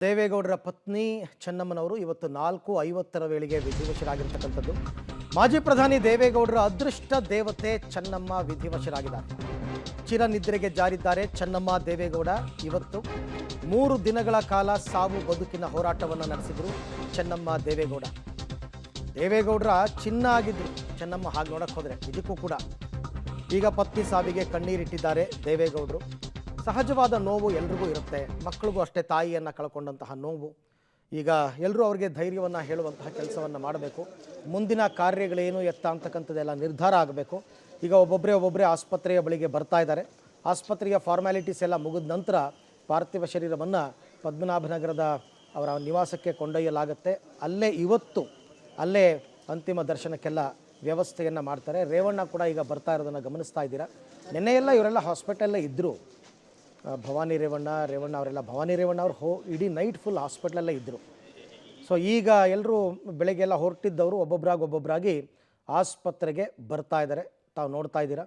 ದೇವೇಗೌಡರ ಪತ್ನಿ ಚೆನ್ನಮ್ಮನವರು ಇವತ್ತು 4:50 ವೇಳೆಗೆ ವಿಧಿವಶರಾಗಿರ್ತಕ್ಕಂಥದ್ದು. ಮಾಜಿ ಪ್ರಧಾನಿ ದೇವೇಗೌಡರ ಅದೃಷ್ಟ ದೇವತೆ ಚೆನ್ನಮ್ಮ ವಿಧಿವಶರಾಗಿದ್ದಾರೆ. ಚಿರನಿದ್ರೆಗೆ ಜಾರಿದ್ದಾರೆ ಚೆನ್ನಮ್ಮ ದೇವೇಗೌಡ. ಇವತ್ತು 3 ದಿನಗಳ ಕಾಲ ಸಾವು ಬದುಕಿನ ಹೋರಾಟವನ್ನು ನಡೆಸಿದರು ಚೆನ್ನಮ್ಮ ದೇವೇಗೌಡ. ದೇವೇಗೌಡರ ಚಿನ್ನ ಆಗಿದ್ರು ಚೆನ್ನಮ್ಮ. ಹಾಗೆ ನೋಡಕ್ಕೆ ಹೋದರೆ ನಿಜಕ್ಕೂ ಕೂಡ ಈಗ ಪತ್ನಿ ಸಾವಿಗೆ ಕಣ್ಣೀರಿಟ್ಟಿದ್ದಾರೆ ದೇವೇಗೌಡರು. ಸಹಜವಾದ ನೋವು ಎಲ್ರಿಗೂ ಇರುತ್ತೆ, ಮಕ್ಕಳಿಗೂ ಅಷ್ಟೇ. ತಾಯಿಯನ್ನು ಕಳ್ಕೊಂಡಂತಹ ನೋವು. ಈಗ ಎಲ್ಲರೂ ಅವರಿಗೆ ಧೈರ್ಯವನ್ನು ಹೇಳುವಂತಹ ಕೆಲಸವನ್ನು ಮಾಡಬೇಕು. ಮುಂದಿನ ಕಾರ್ಯಗಳೇನು ಎತ್ತ ಅಂತಕ್ಕಂಥದ್ದೆಲ್ಲ ನಿರ್ಧಾರ ಆಗಬೇಕು. ಈಗ ಒಬ್ಬೊಬ್ಬರೇ ಆಸ್ಪತ್ರೆಯ ಬಳಿಗೆ ಬರ್ತಾ ಇದ್ದಾರೆ. ಆಸ್ಪತ್ರೆಯ ಫಾರ್ಮ್ಯಾಲಿಟೀಸ್ ಎಲ್ಲ ಮುಗಿದ ನಂತರ ಪಾರ್ಥಿವ ಶರೀರವನ್ನು ಪದ್ಮನಾಭನಗರದ ಅವರ ನಿವಾಸಕ್ಕೆ ಕೊಂಡೊಯ್ಯಲಾಗುತ್ತೆ. ಅಲ್ಲೇ ಅಂತಿಮ ದರ್ಶನಕ್ಕೆಲ್ಲ ವ್ಯವಸ್ಥೆಯನ್ನು ಮಾಡ್ತಾರೆ. ರೇವಣ್ಣ ಕೂಡ ಈಗ ಬರ್ತಾ ಇರೋದನ್ನು ಗಮನಿಸ್ತಾ ಇದ್ದೀರಾ. ನಿನ್ನೆಯೆಲ್ಲ ಇವರೆಲ್ಲ ಹಾಸ್ಪಿಟಲಲ್ಲೇ ಇದ್ದರು. ಭವಾನಿ ರೇವಣ್ಣ ಅವರೆಲ್ಲ. ಭವಾನಿ ರೇವಣ್ಣ ಅವರು ಇಡೀ ನೈಟ್ ಫುಲ್ ಹಾಸ್ಪಿಟ್ಲಲ್ಲೇ ಇದ್ದರು. ಸೊ ಈಗ ಎಲ್ಲರೂ ಬೆಳಗ್ಗೆಲ್ಲ ಹೊರಟಿದ್ದವರು ಒಬ್ಬೊಬ್ಬರಾಗಿ ಆಸ್ಪತ್ರೆಗೆ ಬರ್ತಾ ಇದ್ದಾರೆ. ತಾವು ನೋಡ್ತಾ ಇದ್ದೀರಾ.